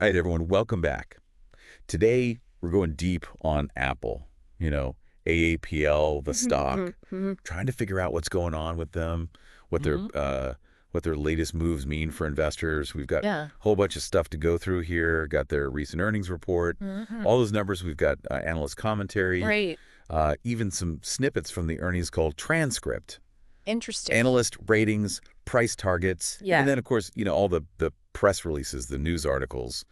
All right, everyone, welcome back. Today, we're going deep on Apple, you know, AAPL, the stock, trying to figure out what's going on with them, what their Hmm. uh, what their latest moves mean for investors. We've got a Yeah. whole bunch of stuff to go through here, got their recent earnings report, Hmm. all those numbers. We've got analyst commentary, Right. even some snippets from the earnings call transcript, Interesting. analyst ratings, price targets, and Yeah. then, of course, all the press releases, the news articles,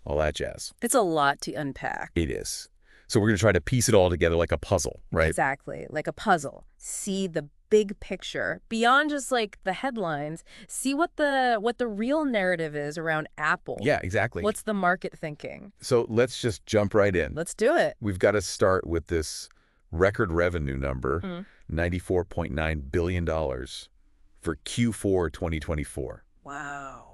all that jazz. It's a lot to unpack. It is. So we're going to try to piece it all together like a puzzle, right? Exactly. Like a puzzle. See the big picture beyond just like the headlines. See what the real narrative is around Apple. Yeah, exactly. What's the market thinking? So let's just jump right in. Let's do it. We've got to start with this record revenue number, Mm. $94.9 billion for Q4 2024. Wow.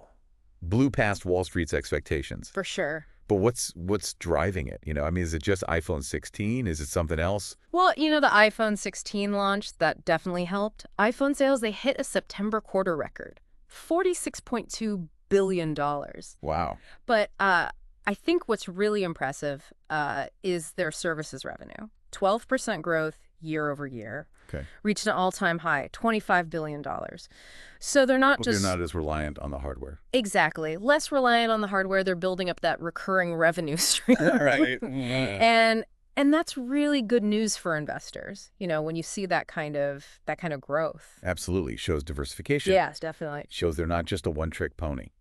Blew past Wall Street's expectations. For sure. But what's driving it? I mean, is it just iPhone 16? Is it something else? Well, the iPhone 16 launch, that definitely helped. iPhone sales, they hit a September quarter record, $46.2 billion. Wow. But I think what's really impressive is their services revenue. 12% growth year over year, Okay. reached an all-time high, $25 billion. So they're not Well, just they're not as reliant on the hardware. exactly less reliant on the hardware. They're building up that recurring revenue stream. Right. And that's really good news for investors, when you see that kind of growth. Absolutely. Shows diversification. Yes, definitely. Shows they're not just a one-trick pony.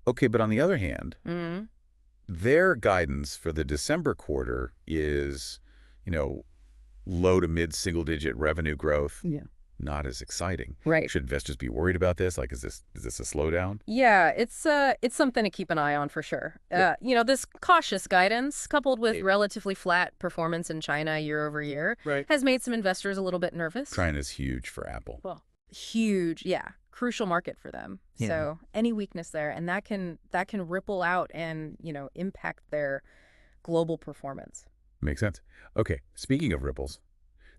Okay, but on the other hand, Hmm. their guidance for the December quarter is, low to mid single-digit revenue growth. Yeah. Not as exciting. Right. Should investors be worried about this? Like, is this a slowdown? Yeah, it's something to keep an eye on for sure. Yeah. This cautious guidance coupled with Hey. relatively flat performance in China year over year Right. has made some investors a little bit nervous. China's huge for Apple. Well, huge, yeah, crucial market for them. Yeah. So any weakness there, and that can ripple out and impact their global performance. Makes sense. Okay, speaking of ripples,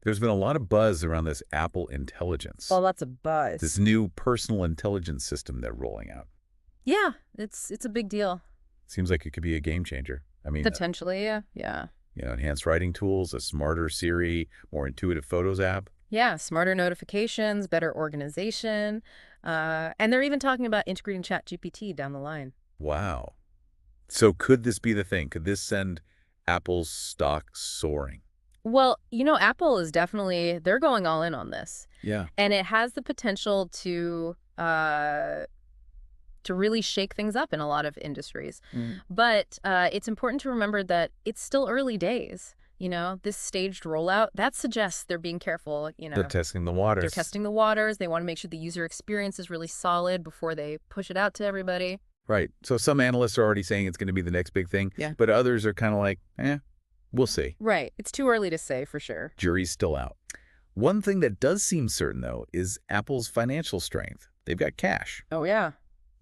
there's been a lot of buzz around this Apple Intelligence, Well, that's a buzz. this new personal intelligence system they're rolling out. Yeah, it's a big deal. Seems like it could be a game changer. I mean, Potentially, yeah. enhanced writing tools, a smarter Siri, more intuitive Photos app. Yeah, smarter notifications, better organization. And they're even talking about integrating ChatGPT down the line. Wow. So could this be the thing? Could this send Apple's stock soaring? Well, Apple is they're going all in on this. Yeah. And it has the potential to really shake things up in a lot of industries. But it's important to remember that it's still early days. This staged rollout, that suggests they're being careful. They're testing the waters. They're testing the waters. They want to make sure the user experience is really solid before they push it out to everybody. Right. So some analysts are already saying it's going to be the next big thing. Yeah. But others are kind of like, we'll see. Right. It's too early to say for sure. Jury's still out. One thing that does seem certain, though, is Apple's financial strength. They've got cash. Oh, yeah.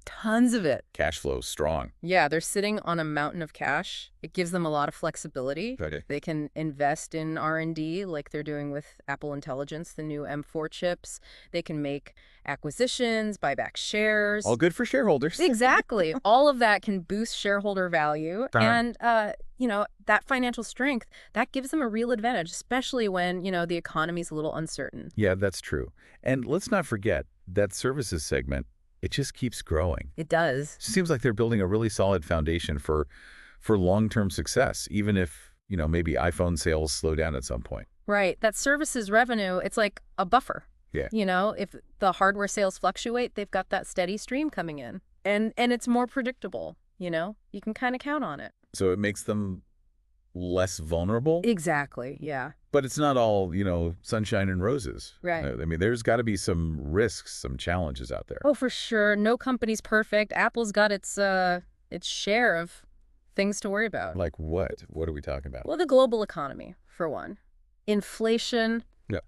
Tons of it. Cash flow's strong. Yeah, they're sitting on a mountain of cash. It gives them a lot of flexibility. Right. They can invest in R&D like they're doing with Apple Intelligence, the new M4 chips. They can make acquisitions, buy back shares. All good for shareholders. Exactly. All of that can boost shareholder value. Darn. And, that financial strength, that gives them a real advantage, especially when, the economy's a little uncertain. Yeah, that's true. And let's not forget that services segment, it just keeps growing. It does. Seems like they're building a really solid foundation for long-term success, even if, maybe iPhone sales slow down at some point. Right. That services revenue, it's like a buffer. Yeah. If the hardware sales fluctuate, they've got that steady stream coming in. And it's more predictable, You can kind of count on it. So it makes them less vulnerable. Exactly. Yeah. But it's not all, sunshine and roses. Right. I mean, there's got to be some risks, some challenges out there. Oh, for sure. No company's perfect. Apple's got its share of things to worry about. Like what? What are we talking about? Well, the global economy, for one. Inflation,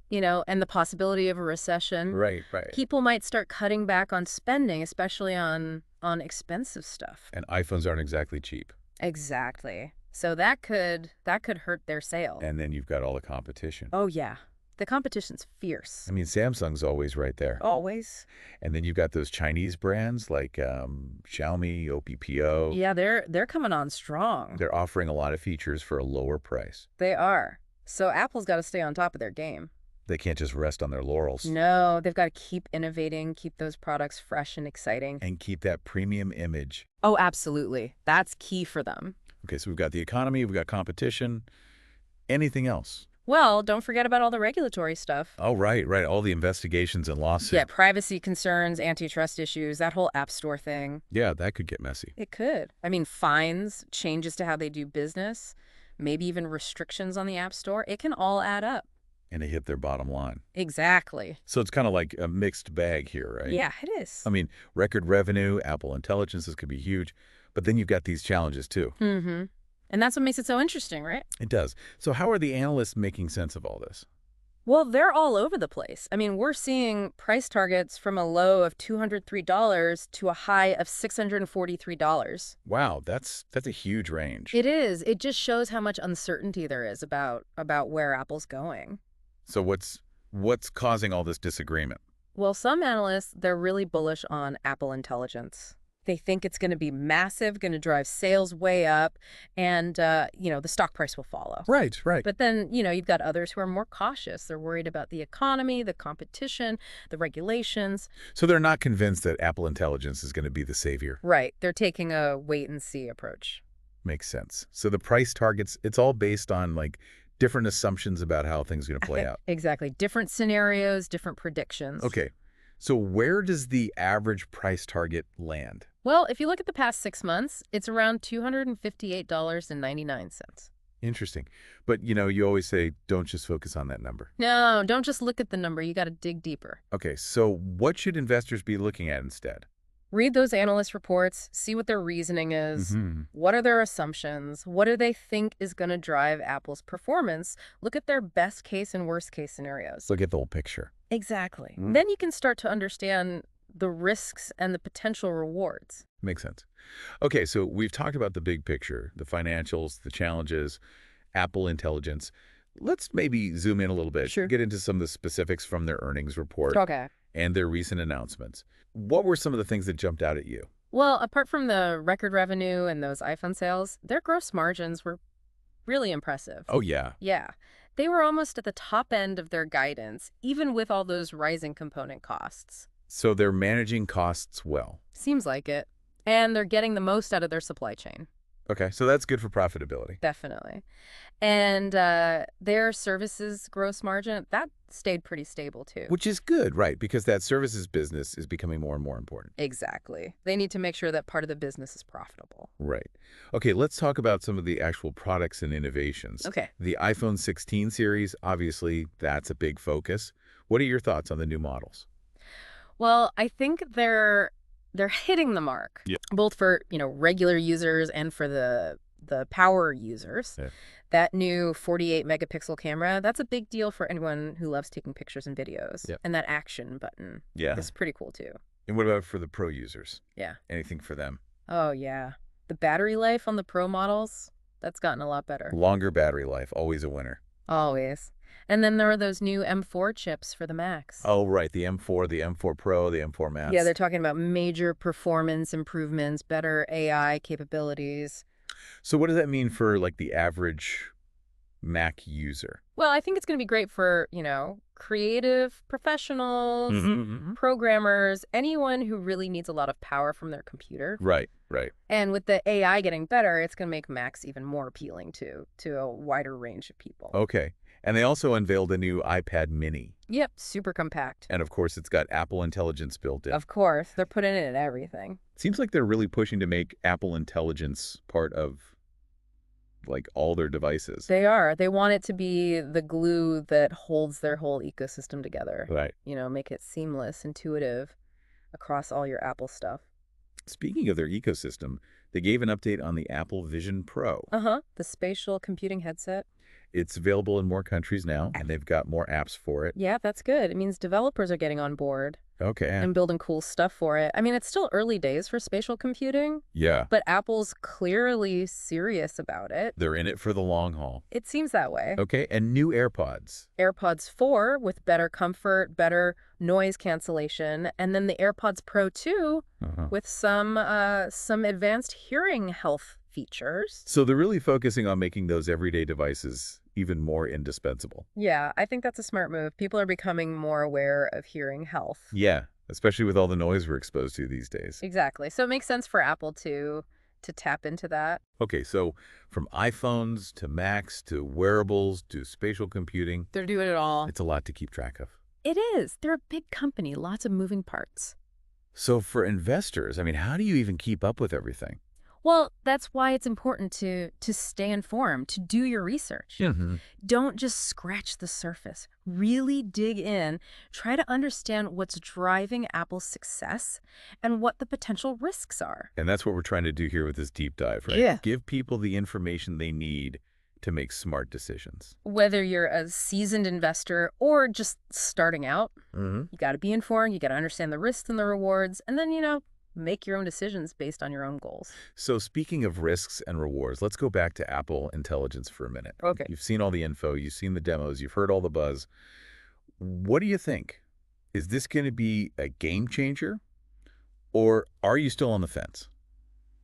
Yeah. And the possibility of a recession. Right. People might start cutting back on spending, especially on expensive stuff. And iPhones aren't exactly cheap. Exactly. So that could hurt their sales. And then you've got all the competition. Oh, yeah. The competition's fierce. I mean, Samsung's always right there. Always. And then you've got those Chinese brands like Xiaomi, AAPL. Yeah, they're coming on strong. They're offering a lot of features for a lower price. They are. So Apple's got to stay on top of their game. They can't just rest on their laurels. No, they've got to keep innovating, keep those products fresh and exciting. And keep that premium image. Oh, absolutely. That's key for them. Okay, so we've got the economy, we've got competition. Anything else? Well, don't forget about all the regulatory stuff. Oh, right. All the investigations and lawsuits. Yeah, privacy concerns, antitrust issues, that whole App Store thing. Yeah, that could get messy. It could. I mean, fines, changes to how they do business, maybe even restrictions on the App Store. It can all add up. And they hit their bottom line. Exactly. So it's kind of like a mixed bag here, right? Yeah, it is. I mean, record revenue, Apple Intelligence, this could be huge. But then you've got these challenges, too. Mm-hmm. And that's what makes it so interesting, right? It does. So how are the analysts making sense of all this? Well, they're all over the place. I mean, we're seeing price targets from a low of $203 to a high of $643. Wow, that's a huge range. It is. It just shows how much uncertainty there is about where Apple's going. So what's causing all this disagreement? Well, some analysts, they're really bullish on Apple Intelligence. They think it's going to be massive, going to drive sales way up, and, the stock price will follow. Right. But then, you've got others who are more cautious. They're worried about the economy, the competition, the regulations. So they're not convinced that Apple Intelligence is going to be the savior. Right. They're taking a wait-and-see approach. Makes sense. So the price targets, it's all based on, different assumptions about how things are going to play out. Exactly. Different scenarios, different predictions. Okay. So where does the average price target land? Well, if you look at the past 6 months, it's around $258.99. Interesting. But, you always say, don't just focus on that number. No, don't just look at the number. You got to dig deeper. Okay, so what should investors be looking at instead? Read those analyst reports, see what their reasoning is. Mm-hmm. What are their assumptions? What do they think is going to drive Apple's performance? Look at their best case and worst case scenarios. Look at the whole picture. Exactly. Then you can start to understand the risks and the potential rewards. Makes sense. Okay, so we've talked about the big picture, the financials, the challenges, Apple Intelligence. Let's maybe zoom in a little bit. Sure. Get into some of the specifics from their earnings report. Okay. And their recent announcements. What were some of the things that jumped out at you? Well, apart from the record revenue and those iPhone sales, their gross margins were really impressive. Oh, yeah. Yeah. They were almost at the top end of their guidance, even with all those rising component costs. So they're managing costs well. Seems like it. And they're getting the most out of their supply chain. Okay, so that's good for profitability. Definitely. And their services gross margin, that stayed pretty stable too. Which is good, right? Because that services business is becoming more and more important. Exactly. They need to make sure that part of the business is profitable. Right. Okay, let's talk about some of the actual products and innovations. Okay. The iPhone 16 series, obviously, that's a big focus. What are your thoughts on the new models? Well, I think they're hitting the mark, both for, regular users and for the power users. Yeah. That new 48 megapixel camera, that's a big deal for anyone who loves taking pictures and videos. Yep. And that action button is pretty cool too. And what about for the pro users? Yeah. Anything for them? Oh, yeah. The battery life on the pro models, that's gotten a lot better. Longer battery life, always a winner. Always. And then there are those new M4 chips for the Macs. Oh, right. The M4, the M4 Pro, the M4 Max. Yeah, they're talking about major performance improvements, better AI capabilities. So what does that mean for, the average Mac user? Well, I think it's going to be great for, creative professionals, programmers, anyone who really needs a lot of power from their computer. Right. And with the AI getting better, it's going to make Macs even more appealing to a wider range of people. Okay. And they also unveiled a new iPad mini. Yep, super compact. And, of course, it's got Apple Intelligence built in. Of course. They're putting it in everything. Seems like they're really pushing to make Apple Intelligence part of, all their devices. They are. They want it to be the glue that holds their whole ecosystem together. Right. Make it seamless, intuitive across all your Apple stuff. Speaking of their ecosystem, they gave an update on the Apple Vision Pro. The spatial computing headset. It's available in more countries now, and they've got more apps for it. Yeah, that's good. It means developers are getting on board. Okay. and building cool stuff for it. I mean, it's still early days for spatial computing, Yeah. but Apple's clearly serious about it. They're in it for the long haul. It seems that way. Okay. And new AirPods. AirPods 4 with better comfort, better noise cancellation, and then the AirPods Pro 2 with some advanced hearing health features. So they're really focusing on making those everyday devices even more indispensable. Yeah, I think that's a smart move. People are becoming more aware of hearing health. Yeah, especially with all the noise we're exposed to these days. Exactly. So it makes sense for Apple to tap into that. Okay, so from iPhones to Macs to wearables to spatial computing, They're doing it all. it's a lot to keep track of. It is. They're a big company, lots of moving parts. So for investors, I mean, how do you even keep up with everything? Well, that's why it's important to stay informed, to do your research. Don't just scratch the surface. Really dig in. Try to understand what's driving Apple's success and what the potential risks are. And that's what we're trying to do here with this deep dive, right? Yeah. Give people the information they need to make smart decisions. Whether you're a seasoned investor or just starting out, you got to be informed, you got to understand the risks and the rewards, and then, make your own decisions based on your own goals. So speaking of risks and rewards, let's go back to Apple Intelligence for a minute. Okay. You've seen all the info, you've seen the demos, you've heard all the buzz. What do you think? Is this going to be a game changer, or are you still on the fence?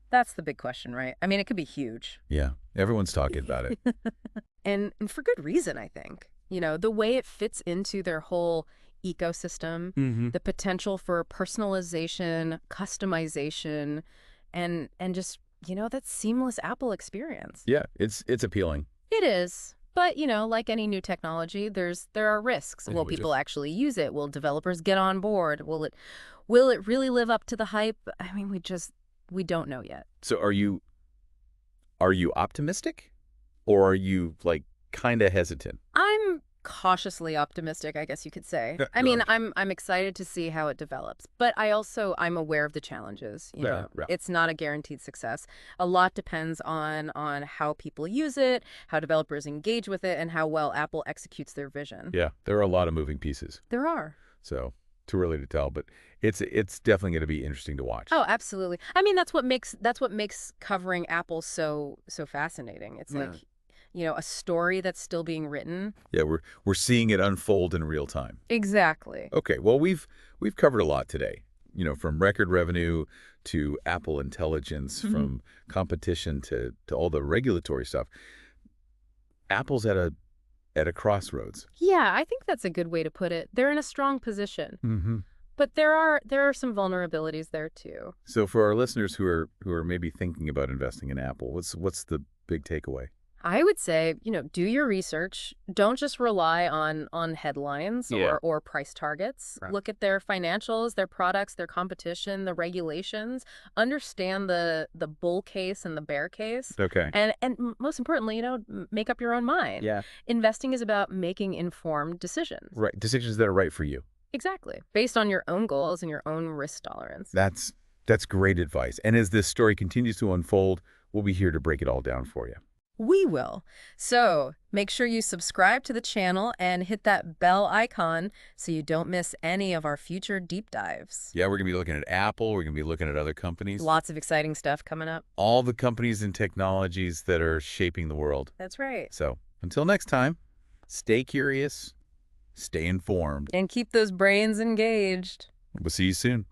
That's the big question, right? I mean, it could be huge. Yeah, everyone's talking about it. And for good reason, I think. The way it fits into their whole ecosystem, the potential for personalization, customization, and just, that seamless Apple experience. Yeah, it's appealing. It is. But, like any new technology, there are risks. Will people actually use it? Will developers get on board? Will it really live up to the hype? I mean, we don't know yet. So are you optimistic, or are you kind of hesitant? I'm cautiously optimistic, I guess you could say. I mean, I'm excited to see how it develops, but I'm aware of the challenges. Yeah. It's not a guaranteed success. A lot depends on how people use it, how developers engage with it, and how well Apple executes their vision. Yeah, there are a lot of moving pieces. There are. So too early to tell, but it's definitely going to be interesting to watch. Oh, absolutely. I mean, that's what makes covering Apple so fascinating. It's like, a story that's still being written. Yeah, we're seeing it unfold in real time. Exactly. Okay, well, we've covered a lot today. From record revenue to Apple Intelligence, from competition to all the regulatory stuff. Apple's at a crossroads. Yeah, I think that's a good way to put it. They're in a strong position. But there are some vulnerabilities there too. So for our listeners who are maybe thinking about investing in Apple, what's the big takeaway? I would say, do your research. Don't just rely on headlines or price targets. Right. Look at their financials, their products, their competition, the regulations. Understand the bull case and the bear case. Okay. And most importantly, make up your own mind. Yeah. Investing is about making informed decisions. Right. Decisions that are right for you. Exactly. Based on your own goals and your own risk tolerance. That's great advice. And as this story continues to unfold, we'll be here to break it all down for you. We will. So make sure you subscribe to the channel and hit that bell icon so you don't miss any of our future deep dives. Yeah, we're going to be looking at Apple. We're going to be looking at other companies. Lots of exciting stuff coming up. All the companies and technologies that are shaping the world. That's right. So until next time, stay curious, stay informed. And keep those brains engaged. We'll see you soon.